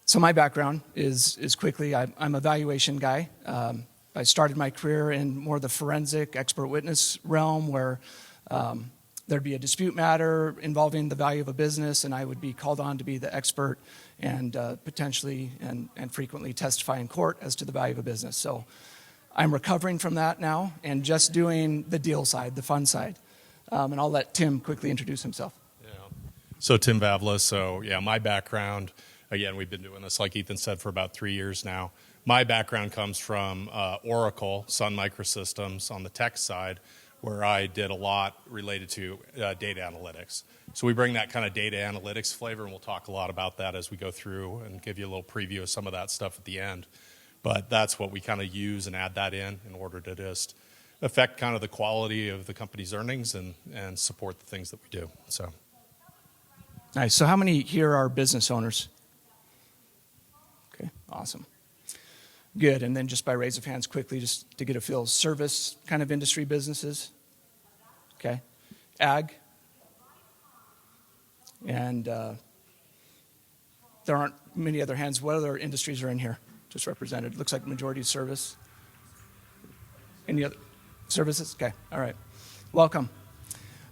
So my background is quickly, I'm a valuation guy. I started my career in more the forensic expert witness realm where there'd be a dispute matter involving the value of a business, and I would be called on to be the expert and potentially and frequently testify in court as to the value of a business. So I'm recovering from that now and just doing the deal side, the fun side. And I'll let Tim quickly introduce himself. Yeah. So Tim Vavla. So yeah, my background, again, we've been doing this, like Ethan said, for about 3 years now. My background comes from Oracle, Sun Microsystems on the tech side, where I did a lot related to data analytics. So we bring that kind of data analytics flavor, and we'll talk a lot about that as we go through and give you a little preview of some of that stuff at the end. But that's what we kind of use and add that in order to just affect kind of the quality of the company's earnings and support the things that we do. So nice. So how many here are business owners? Okay, awesome. Good. And then just by raise of hands quickly, just to get a feel, service kind of industry businesses. Okay. Ag. And there aren't many other hands. What other industries are in here? Just represented. Looks like majority of service. Any other services? Okay. All right. Welcome.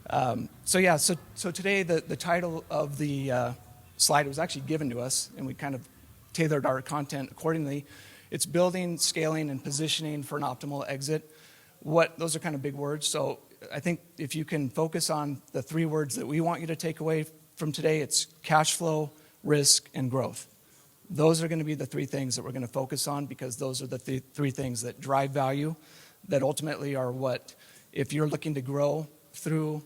So today the title of the slide was actually given to us, and we kind of tailored our content accordingly. It's building, scaling, and positioning for an optimal exit. Those are kind of big words. So I think if you can focus on the 3 words that we want you to take away from today, it's cash flow, risk, and growth. Those are going to be the 3 things that we're going to focus on because those are the 3 things that drive value, that ultimately are what, if you're looking to grow through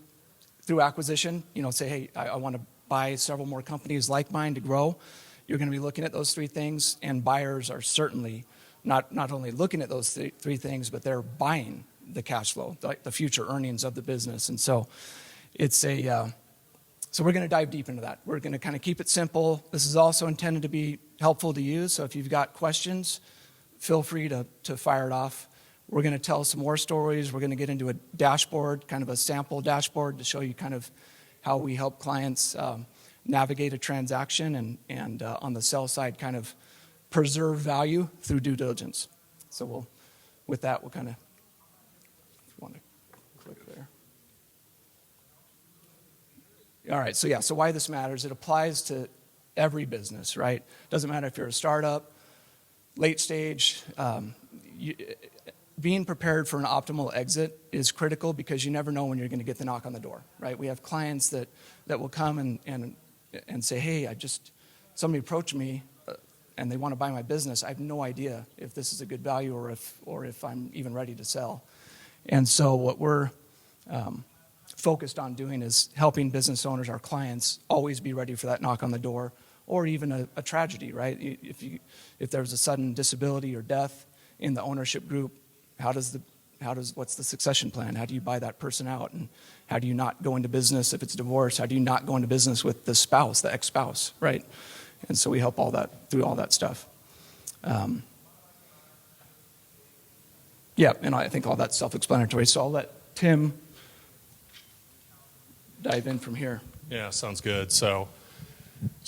acquisition, say, hey, I want to buy several more companies like mine to grow. You're going to be looking at those 3 things, and buyers are certainly not only looking at those 3 things, but they're buying the cash flow, the future earnings of the business. And so so we're going to dive deep into that. We're going to kind of keep it simple. This is also intended to be helpful to you. So if you've got questions, feel free to fire it off. We're going to tell some more stories. We're going to get into a dashboard, kind of a sample dashboard to show you kind of how we help clients navigate a transaction and on the sell side kind of preserve value through due diligence. So with that, we'll kind of, if you want to click there. All right, so why this matters, it applies to every business, right? Doesn't matter if you're a startup, late stage, being prepared for an optimal exit is critical because you never know when you're going to get the knock on the door, right? We have clients that will come and say, hey, somebody approached me and they want to buy my business. I have no idea if this is a good value or if I'm even ready to sell. And so what we're focused on doing is helping business owners, our clients, always be ready for that knock on the door or even a tragedy, right? If there's a sudden disability or death in the ownership group, what's the succession plan? How do you buy that person out? And how do you not go into business if it's divorce? How do you not go into business with the spouse, the ex-spouse, right? And so we help through all that stuff. And I think all that's self-explanatory. So I'll let Tim dive in from here. yeah, sounds good. So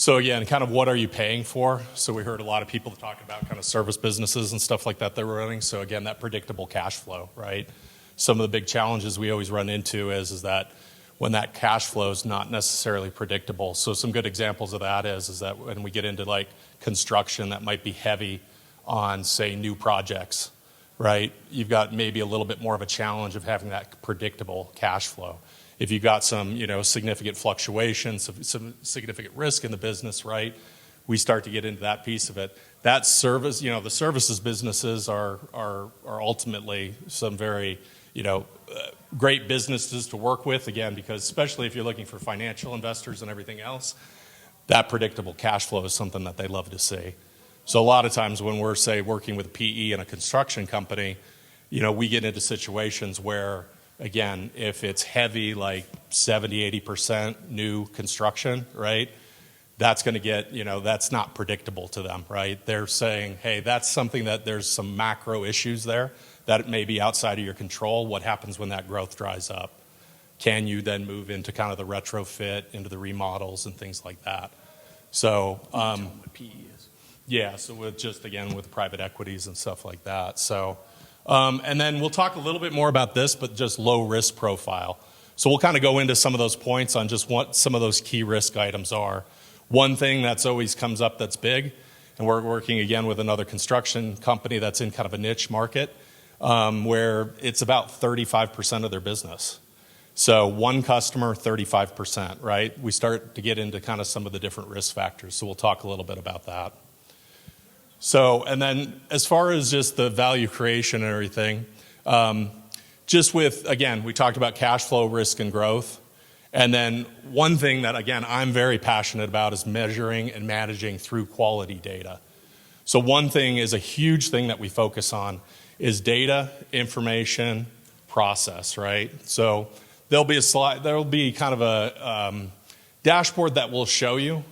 again, kind of what are you paying for? So we heard a lot of people talking about kind of service businesses and stuff like that they're running. So again, that predictable cash flow, right? Some of the big challenges we always run into is that when that cash flow is not necessarily predictable. So some good examples of that is that when we get into like construction that might be heavy on, say, new projects, right? You've got maybe a little bit more of a challenge of having that predictable cash flow. If you've got some, significant fluctuations, some significant risk in the business, right? We start to get into that piece of it. That service, the services businesses are ultimately some very, great businesses to work with, again, because especially if you're looking for financial investors and everything else, that predictable cash flow is something that they love to see. So a lot of times when we're, say, working with a PE and a construction company, we get into situations where, again, if it's heavy, like 70, 80% new construction, right, that's going to get, that's not predictable to them, right? They're saying, hey, that's something that there's some macro issues there that may be outside of your control. What happens when that growth dries up? Can you then move into kind of the retrofit, into the remodels and things like that? So, Tell them what PE is. Yeah, so with just, again, with private equities and stuff like that. So, and then we'll talk a little bit more about this, but just low risk profile. So we'll kind of go into some of those points on just what some of those key risk items are. One thing that's always comes up that's big, and we're working again with another construction company that's in kind of a niche market, where it's about 35% of their business. So one customer, 35%, right? We start to get into kind of some of the different risk factors. So we'll talk a little bit about that. So, and then as far as just the value creation and everything, just with, again, we talked about cash flow, risk, and growth. And then one thing that, again, I'm very passionate about is measuring and managing through quality data. So one thing is a huge thing that we focus on is data, information, process, right? So there'll be a slide, there'll be kind of a dashboard that will show you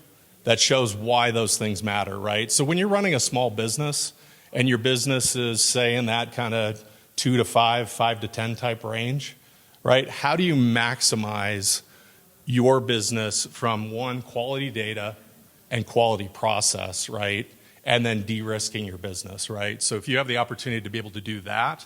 that shows why those things matter, right? So when you're running a small business and your business is, say, in that kind of 2 to 5, 5 to 10 type range, right? How do you maximize your business from one, quality data and quality process, right? And then de-risking your business, right? So if you have the opportunity to be able to do that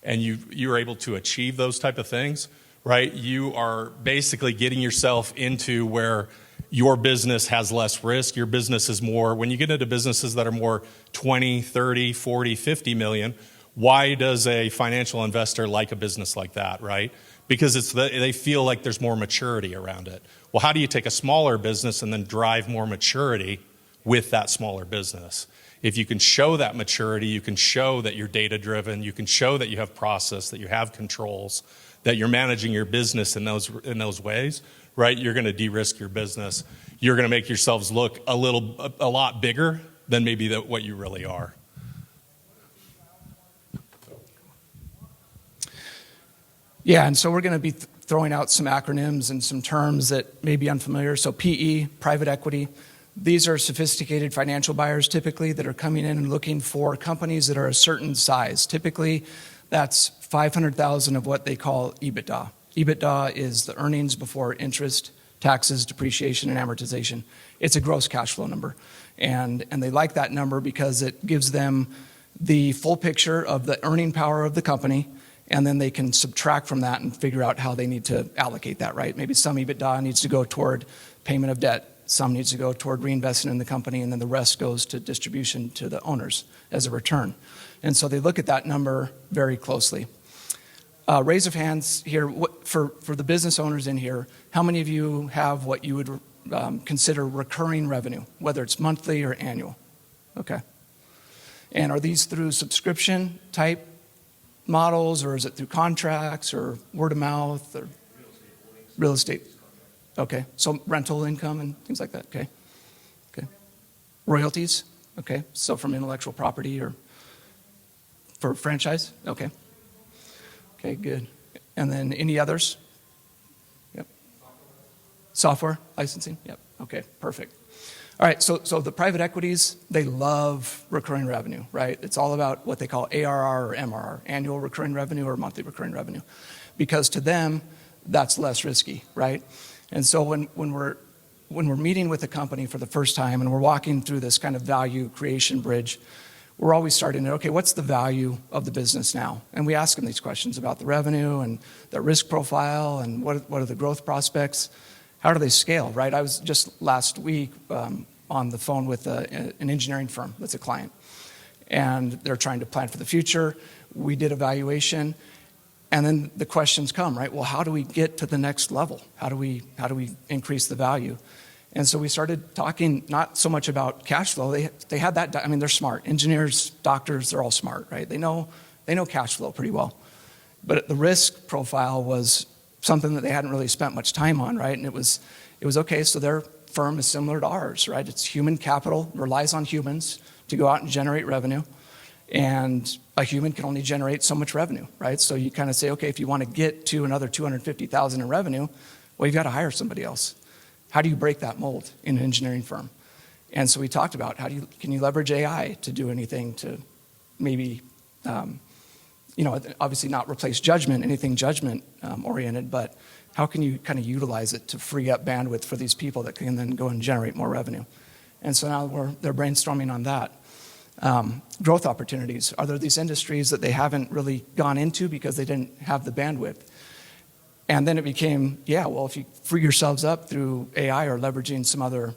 and you're able to achieve those type of things, right? You are basically getting yourself into where your business has less risk. Your business is more, when you get into businesses that are more 20, 30, 40, 50 million, why does a financial investor like a business like that, right? Because they feel like there's more maturity around it. Well, how do you take a smaller business and then drive more maturity with that smaller business? If you can show that maturity, you can show that you're data-driven, you can show that you have process, that you have controls, that you're managing your business in those ways, right? You're going to de-risk your business. You're going to make yourselves look a lot bigger than maybe what you really are. Yeah, and so we're going to be throwing out some acronyms and some terms that may be unfamiliar. So PE, private equity. These are sophisticated financial buyers typically that are coming in and looking for companies that are a certain size. Typically, that's 500,000 of what they call EBITDA. EBITDA is the earnings before interest, taxes, depreciation, and amortization. It's a gross cash flow number. And they like that number because it gives them the full picture of the earning power of the company, and then they can subtract from that and figure out how they need to allocate that, right? Maybe some EBITDA needs to go toward payment of debt, some needs to go toward reinvesting in the company, and then the rest goes to distribution to the owners as a return. And so they look at that number very closely. Raise of hands here, for the business owners in here, how many of you have what you would consider recurring revenue, whether it's monthly or annual? Okay. And are these through subscription type models, or is it through contracts or word of mouth or real estate? Okay, so rental income and things like that. Okay, royalties. Okay, so from intellectual property or for franchise. Okay, good. And then any others? Yep. Software licensing. Yep. Okay, perfect. All right, so the private equities, they love recurring revenue, right? It's all about what they call ARR or MRR, annual recurring revenue or monthly recurring revenue, because to them, that's less risky, right? And so when we're meeting with a company for the first time and we're walking through this kind of value creation bridge, we're always starting at, okay, what's the value of the business now? And we ask them these questions about the revenue and the risk profile and what are the growth prospects. How do they scale, right? I was just last week on the phone with an engineering firm that's a client, and they're trying to plan for the future. We did a valuation, and then the questions come, right? Well, how do we get to the next level? How do we increase the value? And so we started talking not so much about cash flow. They had that. I mean, they're smart. Engineers, doctors, they're all smart, right? They know cash flow pretty well, but the risk profile was something that they hadn't really spent much time on, right? And it was okay. So their firm is similar to ours, right? It's human capital, relies on humans to go out and generate revenue. And a human can only generate so much revenue, right? So you kind of say, okay, if you want to get to another 250,000 in revenue, well, you've got to hire somebody else. How do you break that mold in an engineering firm? And so we talked about can you leverage AI to do anything to maybe, obviously not replace judgment, anything judgment oriented, but how can you kind of utilize it to free up bandwidth for these people that can then go and generate more revenue? And so now they're brainstorming on that. Growth opportunities. Are there these industries that they haven't really gone into because they didn't have the bandwidth? And then it became, yeah, well, if you free yourselves up through AI or leveraging some other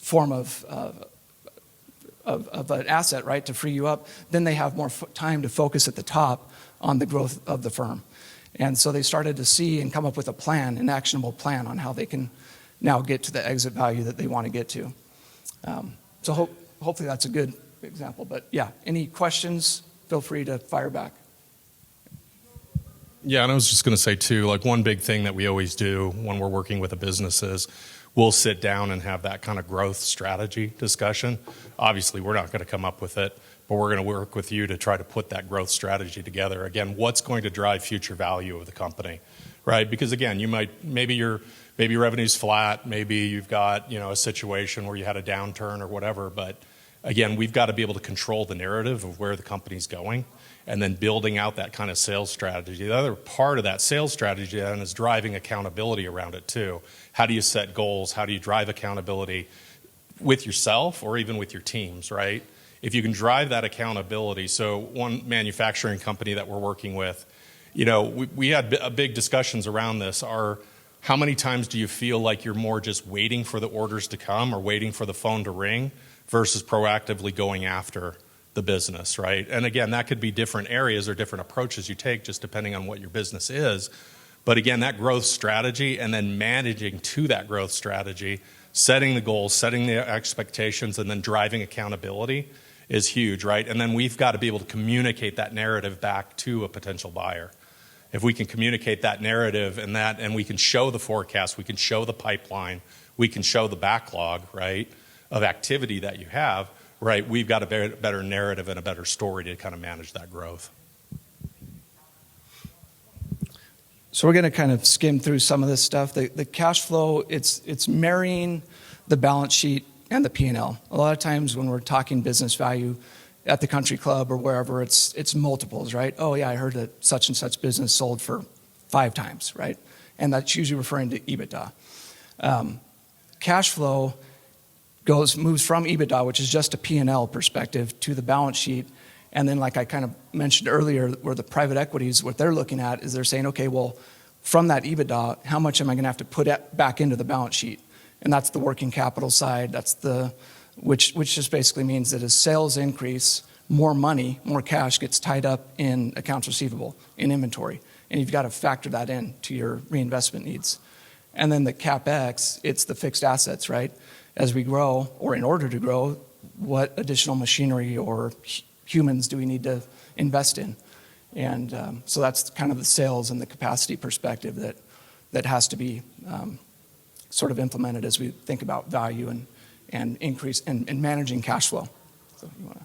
form of an asset, right, to free you up, then they have more time to focus at the top on the growth of the firm. And so they started to see and come up with a plan, an actionable plan on how they can now get to the exit value that they want to get to. So hopefully that's a good example. But yeah, any questions, feel free to fire back. Yeah, and I was just going to say too, like one big thing that we always do when we're working with a business is we'll sit down and have that kind of growth strategy discussion. Obviously, we're not going to come up with it, but we're going to work with you to try to put that growth strategy together. Again, what's going to drive future value of the company, right? Because again, maybe revenue's flat, maybe you've got, a situation where you had a downturn or whatever, but again, we've got to be able to control the narrative of where the company's going and then building out that kind of sales strategy. The other part of that sales strategy then is driving accountability around it too. How do you set goals? How do you drive accountability with yourself or even with your teams, right? If you can drive that accountability. So one manufacturing company that we're working with, we had big discussions around this. How many times do you feel like you're more just waiting for the orders to come or waiting for the phone to ring versus proactively going after the business, right? And again, that could be different areas or different approaches you take just depending on what your business is. But again, that growth strategy and then managing to that growth strategy, setting the goals, setting the expectations, and then driving accountability is huge, right? And then we've got to be able to communicate that narrative back to a potential buyer. If we can communicate that narrative and we can show the forecast, we can show the pipeline, we can show the backlog, right, of activity that you have, right, we've got a better narrative and a better story to kind of manage that growth. So we're going to kind of skim through some of this stuff. The cash flow, it's marrying the balance sheet and the P&L. A lot of times when we're talking business value at the country club or wherever, it's multiples, right? Oh yeah, I heard that such and such business sold for 5 times, right? And that's usually referring to EBITDA. Cash flow moves from EBITDA, which is just a P&L perspective, to the balance sheet. And then like I kind of mentioned earlier, where the private equities, what they're looking at is they're saying, okay, well, from that EBITDA, how much am I going to have to put back into the balance sheet? And that's the working capital side. That's which just basically means that as sales increase, more money, more cash gets tied up in accounts receivable, in inventory. And you've got to factor that in to your reinvestment needs. And then the CapEx, it's the fixed assets, right? As we grow, or in order to grow, what additional machinery or humans do we need to invest in? And so that's kind of the sales and the capacity perspective that has to be sort of implemented as we think about value and increase and managing cash flow. So you want to?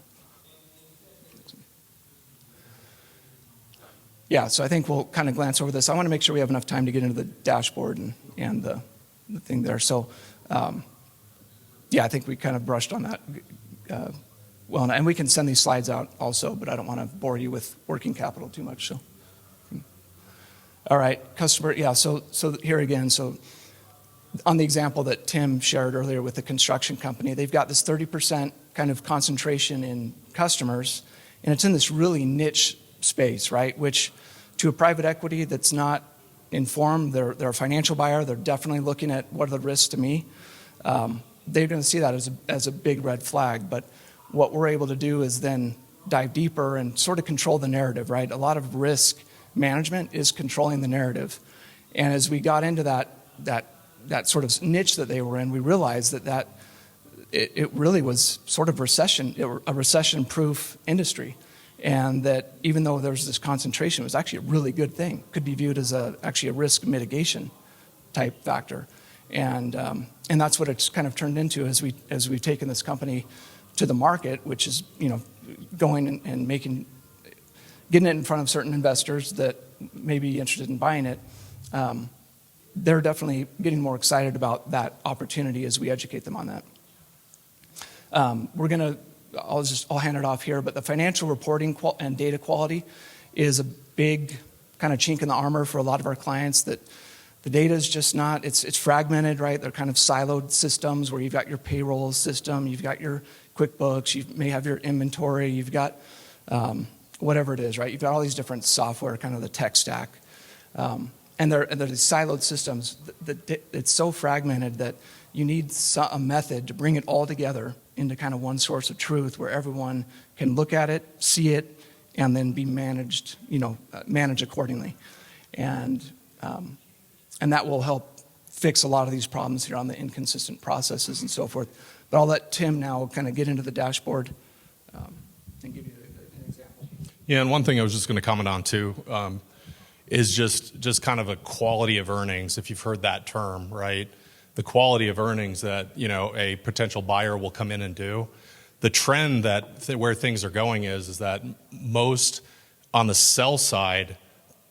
Yeah, so I think we'll kind of glance over this. I want to make sure we have enough time to get into the dashboard and the thing there. So yeah, I think we kind of brushed on that well, and we can send these slides out also, but I don't want to bore you with working capital too much. So, all right, customer, yeah, so here again, so on the example that Tim shared earlier with the construction company, they've got this 30% kind of concentration in customers, and it's in this really niche space, right? Which to a private equity that's not informed, they're a financial buyer, they're definitely looking at what are the risks to me. They're going to see that as a big red flag. But what we're able to do is then dive deeper and sort of control the narrative, right? A lot of risk management is controlling the narrative. And as we got into that sort of niche that they were in, we realized that it really was sort of a recession-proof industry. And that even though there was this concentration, it was actually a really good thing. Could be viewed as actually a risk mitigation type factor. And that's what it's kind of turned into as we've taken this company to the market, which is going and getting it in front of certain investors that may be interested in buying it. They're definitely getting more excited about that opportunity as we educate them on that. I'll hand it off here, but the financial reporting and data quality is a big kind of chink in the armor for a lot of our clients that The data is just not, it's fragmented, right? They're kind of siloed systems where you've got your payroll system, you've got your QuickBooks, you may have your inventory, you've got whatever it is, right? You've got all these different software, kind of the tech stack. And they're these siloed systems. It's so fragmented that you need a method to bring it all together into kind of one source of truth where everyone can look at it, see it, and then be managed, manage accordingly. And that will help fix a lot of these problems here on the inconsistent processes and so forth. But I'll let Tim now kind of get into the dashboard and give you an example. Yeah, and one thing I was just going to comment on too is just kind of a quality of earnings, if you've heard that term, right? The quality of earnings that a potential buyer will come in and do. The trend where things are going is that most on the sell side,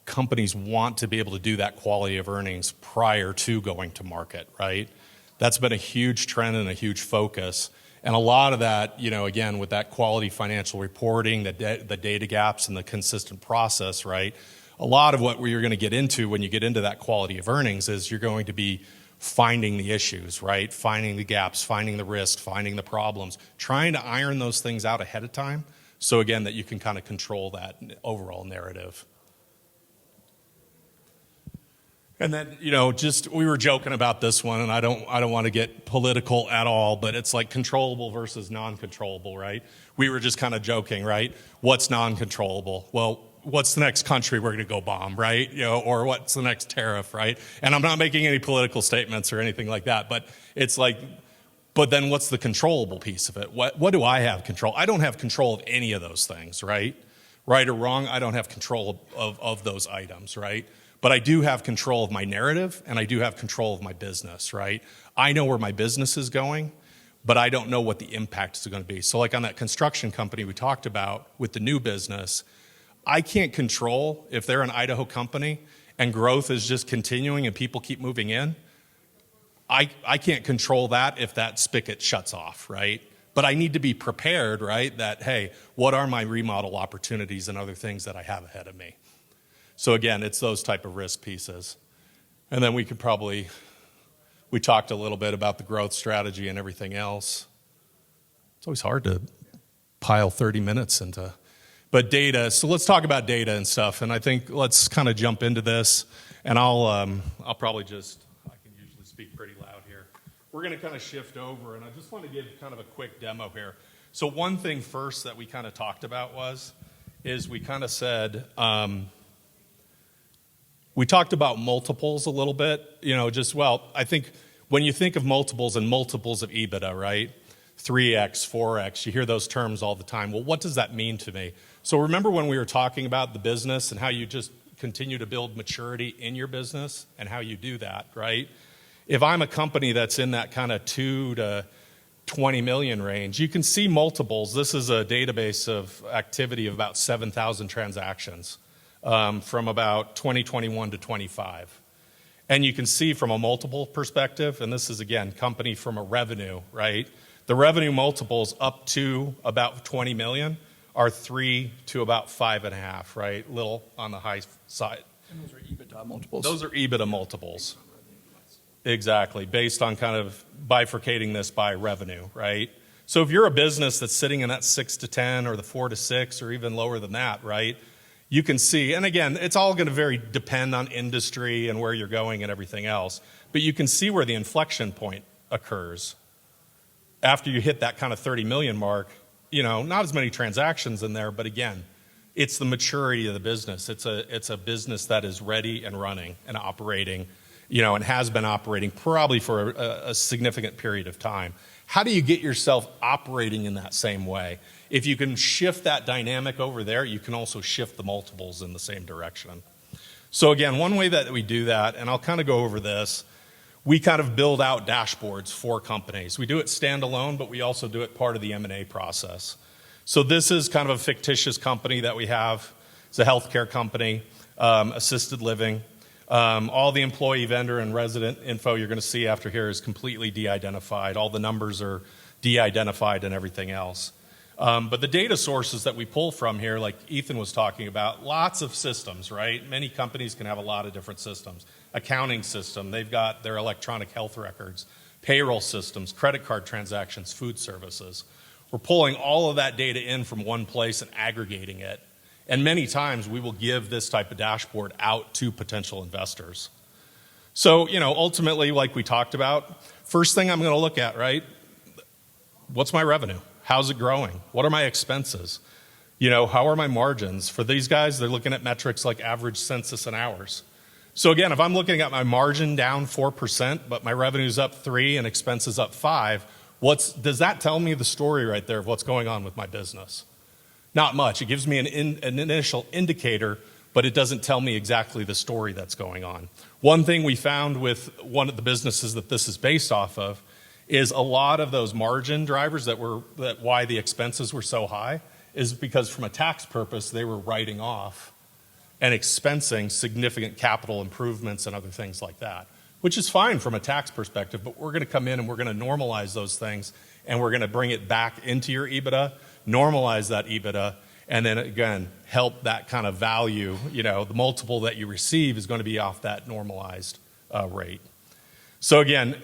companies want to be able to do that quality of earnings prior to going to market, right? That's been a huge trend and a huge focus. And a lot of that, again, with that quality financial reporting, the data gaps and the consistent process, right? A lot of what you're going to get into when you get into that quality of earnings is you're going to be finding the issues, right? Finding the gaps, finding the risk, finding the problems, trying to iron those things out ahead of time. So again, that you can kind of control that overall narrative. And then, we were joking about this one, and I don't want to get political at all, but it's like controllable versus non-controllable, right? We were just kind of joking, right? What's non-controllable? Well, what's the next country we're going to go bomb, right? Or what's the next tariff, right? And I'm not making any political statements or anything like that, but it's like, but then what's the controllable piece of it? What do I have control? I don't have control of any of those things, right? Right or wrong, I don't have control of those items, right? But I do have control of my narrative, and I do have control of my business, right? I know where my business is going, but I don't know what the impact is going to be. So like on that construction company we talked about with the new business, I can't control if they're an Idaho company and growth is just continuing and people keep moving in. I can't control that if that spigot shuts off, right? But I need to be prepared, right, that, hey, what are my remodel opportunities and other things that I have ahead of me? So again, it's those type of risk pieces. And then we talked a little bit about the growth strategy and everything else. It's always hard to pile 30 minutes into, but data. So let's talk about data and stuff. And I think let's kind of jump into this. And I'll probably I can usually speak pretty loud here. We're going to kind of shift over, and I just want to give kind of a quick demo here. So one thing first that we kind of talked about is we kind of said, we talked about multiples a little bit, I think when you think of multiples and multiples of EBITDA, right? 3x, 4x, you hear those terms all the time. Well, what does that mean to me? So remember when we were talking about the business and how you just continue to build maturity in your business and how you do that, right? If I'm a company that's in that kind of 2 to 20 million range, you can see multiples. This is a database of activity of about 7,000 transactions. From about 2021 to 25. And you can see from a multiple perspective, and this is, again, company from a revenue, right? The revenue multiples up to about 20 million are 3 to about 5.5, right? Little on the high side. And those are EBITDA multiples. Those are EBITDA multiples. Exactly, based on kind of bifurcating this by revenue, right? So if you're a business that's sitting in that 6 to 10 or the 4 to 6 or even lower than that, right? You can see, and again, it's all going to depend on industry and where you're going and everything else, but you can see where the inflection point occurs. After you hit that kind of 30 million mark, not as many transactions in there, but again, it's the maturity of the business. It's a business that is ready and running and operating, and has been operating probably for a significant period of time. How do you get yourself operating in that same way? If you can shift that dynamic over there, you can also shift the multiples in the same direction. So again, one way that we do that, and I'll kind of go over this, we kind of build out dashboards for companies. We do it standalone, but we also do it part of the M&A process. So this is kind of a fictitious company that we have. It's a healthcare company, assisted living. All the employee, vendor, and resident info you're going to see after here is completely de-identified. All the numbers are de-identified and everything else. But the data sources that we pull from here, like Ethan was talking about, lots of systems, right? Many companies can have a lot of different systems. Accounting system, they've got their electronic health records, payroll systems, credit card transactions, food services. We're pulling all of that data in from one place and aggregating it. And many times we will give this type of dashboard out to potential investors. So, ultimately, like we talked about, first thing I'm going to look at, right? What's my revenue? How's it growing? What are my expenses? How are my margins? For these guys, they're looking at metrics like average census and hours. So again, if I'm looking at my margin down 4%, but my revenue's up 3 and expenses up 5, does that tell me the story right there of what's going on with my business? Not much. It gives me an initial indicator, but it doesn't tell me exactly the story that's going on. One thing we found with one of the businesses that this is based off of is a lot of those margin drivers that why the expenses were so high is because from a tax purpose, they were writing off and expensing significant capital improvements and other things like that, which is fine from a tax perspective, but we're going to come in and we're going to normalize those things and we're going to bring it back into your EBITDA, normalize that EBITDA, and then again, help that kind of value, the multiple that you receive is going to be off that normalized rate. So again,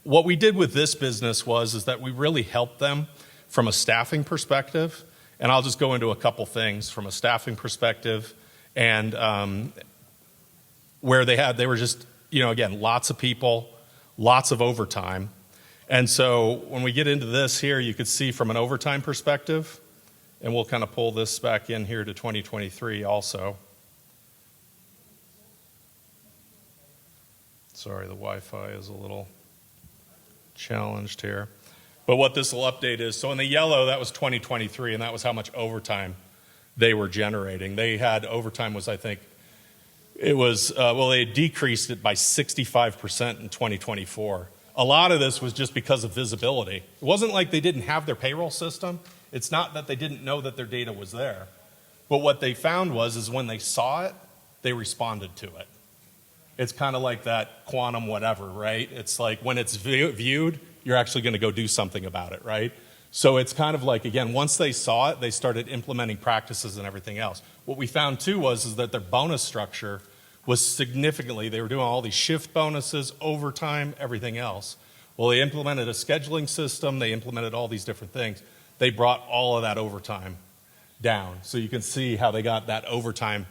what we did with this business is that we really helped them from a staffing perspective, and I'll just go into a couple things from a staffing perspective, and where they were just, again, lots of people, lots of overtime, and so when we get into this here, you could see from an overtime perspective, and we'll kind of pull this back in here to 2023 also. Sorry, the Wi-Fi is a little challenged here. But what this will update is, so in the yellow, that was 2023, and that was how much overtime they were generating. They had overtime was, I think, they decreased it by 65% in 2024. A lot of this was just because of visibility. It wasn't like they didn't have their payroll system. It's not that they didn't know that their data was there. But what they found is when they saw it, they responded to it. It's kind of like that quantum whatever, right? It's like when it's viewed, you're actually going to go do something about it, right? So it's kind of like, again, once they saw it, they started implementing practices and everything else. What we found too is that their bonus structure was significantly, they were doing all these shift bonuses, overtime, everything else. Well, they implemented a scheduling system, they implemented all these different things. They brought all of that overtime down. So you can see how they got that overtime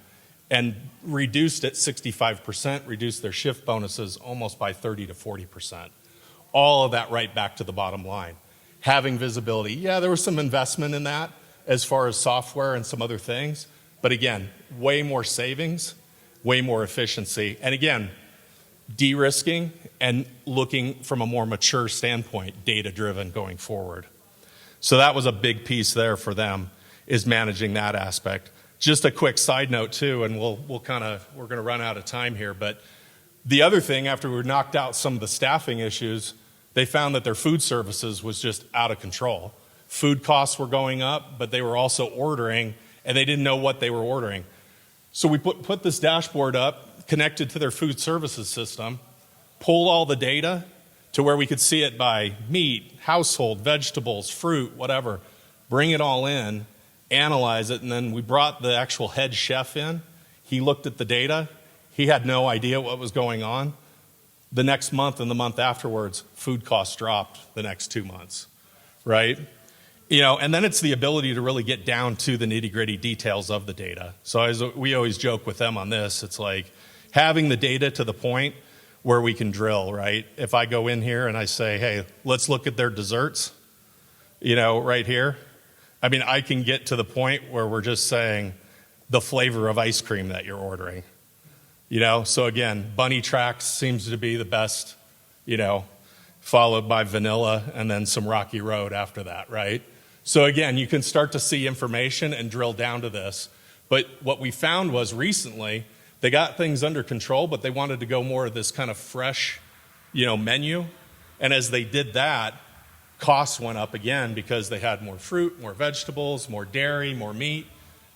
and reduced it 65%, reduced their shift bonuses almost by 30 to 40%. All of that right back to the bottom line. Having visibility, yeah, there was some investment in that as far as software and some other things, but again, way more savings, way more efficiency, and again, de-risking and looking from a more mature standpoint, data-driven going forward. So that was a big piece there for them, is managing that aspect. Just a quick side note too, and we're going to run out of time here, but the other thing, after we knocked out some of the staffing issues, they found that their food services was just out of control. Food costs were going up, but they were also ordering, and they didn't know what they were ordering. So we put this dashboard up, connected to their food services system, pulled all the data to where we could see it by meat, household, vegetables, fruit, whatever, bring it all in, analyze it, and then we brought the actual head chef in. He looked at the data. He had no idea what was going on. The next month and the month afterwards, food costs dropped the next 2 months, right? And then it's the ability to really get down to the nitty-gritty details of the data. So we always joke with them on this. It's like having the data to the point where we can drill, right? If I go in here and I say, hey, let's look at their desserts, right here. I mean, I can get to the point where we're just saying the flavor of ice cream that you're ordering. So again, Bunny Tracks seems to be the best, followed by vanilla and then some Rocky Road after that, right? So again, you can start to see information and drill down to this. But what we found was recently, they got things under control, but they wanted to go more of this kind of fresh, menu. And as they did that, costs went up again because they had more fruit, more vegetables, more dairy, more meat.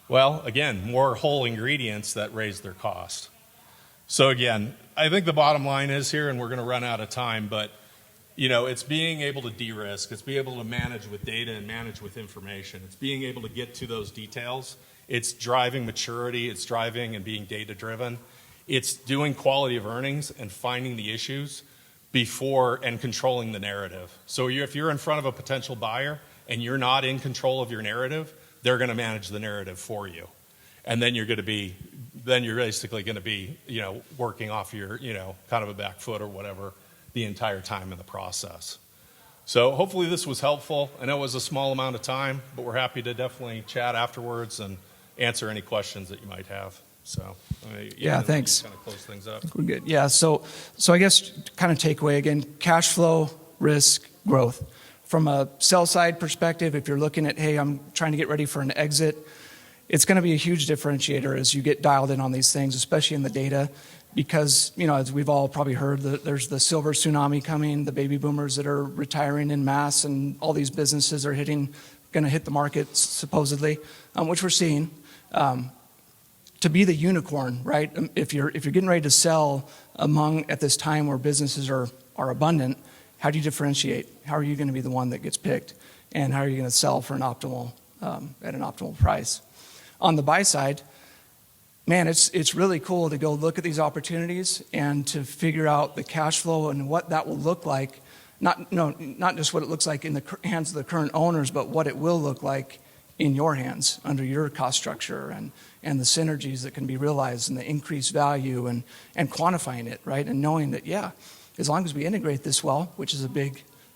Well, again, more whole ingredients that raised their cost. So again, I think the bottom line is here, and we're going to run out of time, but It's being able to de-risk. It's being able to manage with data and manage with information. It's being able to get to those details. It's driving maturity. It's driving and being data-driven. It's doing quality of earnings and finding the issues before and controlling the narrative. So if you're in front of a potential buyer and you're not in control of your narrative, they're going to manage the narrative for you. And then you're basically going to be, working off your, kind of a back foot or whatever the entire time in the process. So hopefully this was helpful. I know it was a small amount of time, but we're happy to definitely chat afterwards and answer any questions that you might have. So thanks. Kind of close things up. We're good. Yeah, so I guess kind of takeaway again, cash flow, risk, growth. From a sell side perspective, if you're looking at, hey, I'm trying to get ready for an exit, it's going to be a huge differentiator as you get dialed in on these things, especially in the data, because, as we've all probably heard, there's the silver tsunami coming, the baby boomers that are retiring in mass, and all these businesses are going to hit the market supposedly, which we're seeing. To be the unicorn, right? If you're getting ready to sell at this time where businesses are abundant, how do you differentiate? How are you going to be the one that gets picked? And how are you going to sell for at an optimal price? On the buy side, man, it's really cool to go look at these opportunities and to figure out the cash flow and what that will look like. Not just what it looks like in the hands of the current owners, but what it will look like in your hands under your cost structure and the synergies that can be realized and the increased value and quantifying it, right? And knowing that, as long as we integrate this well, which is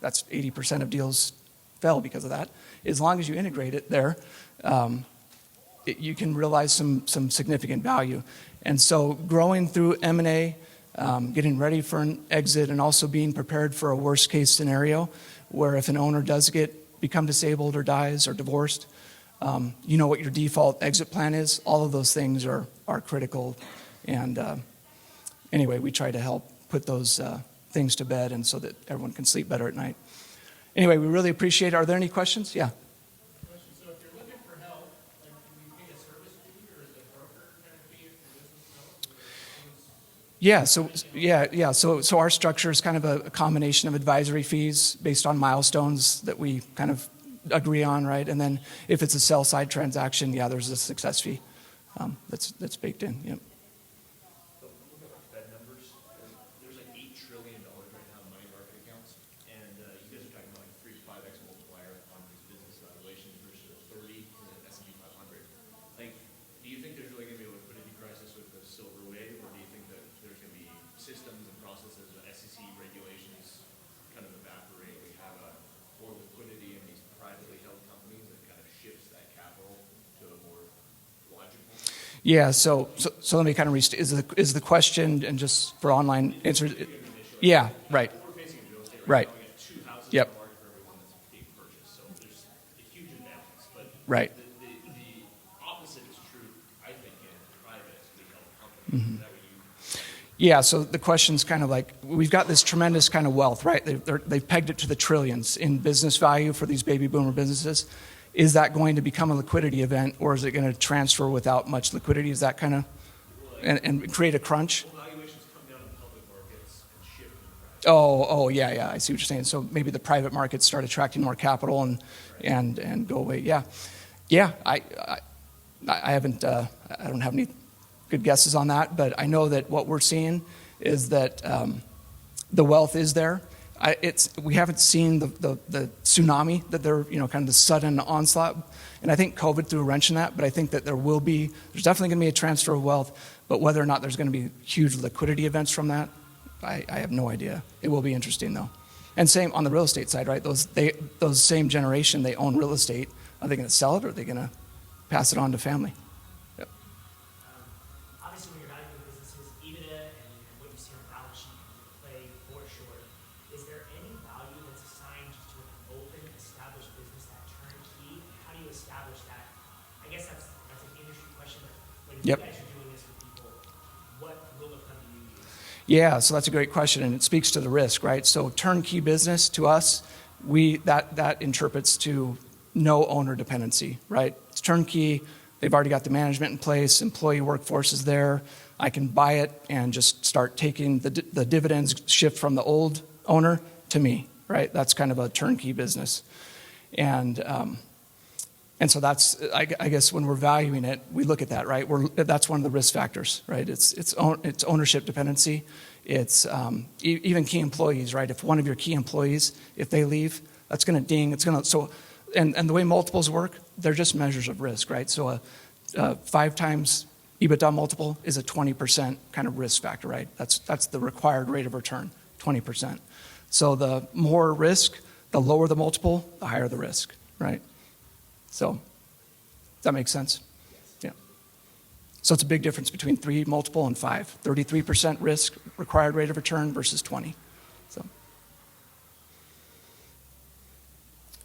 that's 80% of deals fail because of that. As long as you integrate it there, you can realize some significant value. And so growing through M&A, getting ready for an exit, and also being prepared for a worst case scenario where if an owner does become disabled or dies or divorced, you know what your default exit plan is. All of those things are critical. And anyway, we try to help put those things to bed and so that everyone can sleep better at night. Anyway, we really appreciate it. Are there any questions? Yeah. So if you're looking for help, do we pay a service fee or is it a broker kind of fee for business? So our structure is kind of a combination of advisory fees based on milestones that we kind of agree on, right? And then if it's a sell side transaction, there's a success fee that's baked in. Yep. So look at the Fed numbers. There's like $8 trillion right now in money market accounts, and you guys are talking about like 3 to 5x multiplier on these business valuations versus 30 in the S&P 500. Like, do you think there's really going to be a liquidity crisis with the silver wave, or do you think that there's going to be systems and processes, the SEC regulations kind of evaporate? We have more liquidity in these privately held companies that kind of shifts that capital to a more logical. Yeah, so let me kind of restate. Is the question, and just for online answers? Yeah, right. We're facing in real estate Right. now. We have 2 houses Yep. on the market for everyone that's being purchased. So there's a huge imbalance. But Right. the opposite is true, I think, in privately held companies. Is that what you? Yeah, so the question's kind of like, we've got this tremendous kind of wealth, right? They've pegged it to the trillions in business value for these baby boomer businesses. Is that going to become a liquidity event, or is it going to transfer without much liquidity? Is that kind of, and create a crunch? Valuations come down in public markets and shift in private. Oh, yeah, I see what you're saying. So maybe the private markets start attracting more capital and go away. Yeah, I haven't, I don't have any good guesses on that, but I know that what we're seeing is that the wealth is there. We haven't seen the tsunami that they're, kind of the sudden onslaught. And I think COVID threw a wrench in that, but I think that there's definitely going to be a transfer of wealth, but whether or not there's going to be huge liquidity events from that, I have no idea. It will be interesting though. And same on the real estate side, right? Those same generation, they own real estate. Are they going to sell it or are they going to pass it on to family? Yep. Obviously, when you're valuing businesses, EBITDA and what you see on the balance sheet can play for or short. Is there any value that's assigned just to an open, established business, that turnkey? How do you establish that? I guess that's an industry question, but when you Yep. guys are doing this for people, what rule of thumb do you use? Yeah, so that's a great question, and it speaks to the risk, right? So turnkey business to us, that interprets to no owner dependency, right? It's turnkey. They've already got the management in place. Employee workforce is there. I can buy it and just start taking the dividends shift from the old owner to me, right? That's kind of a turnkey business. And so that's, I guess when we're valuing it, we look at that, right? That's one of the risk factors, right? It's ownership dependency. It's even key employees, right? If one of your key employees, if they leave, that's going to ding. It's going to, so, and the way multiples work, they're just measures of risk, right? So a 5 times EBITDA multiple is a 20% kind of risk factor, right? That's the required rate of return, 20%. So the more risk, the lower the multiple, the higher the risk, right? So, does that make sense? Yeah. So it's a big difference between 3 multiple and 5. 33% risk, required rate of return versus 20. So,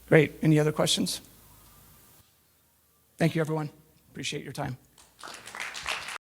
great. Any other questions? Thank you, everyone. Appreciate your time.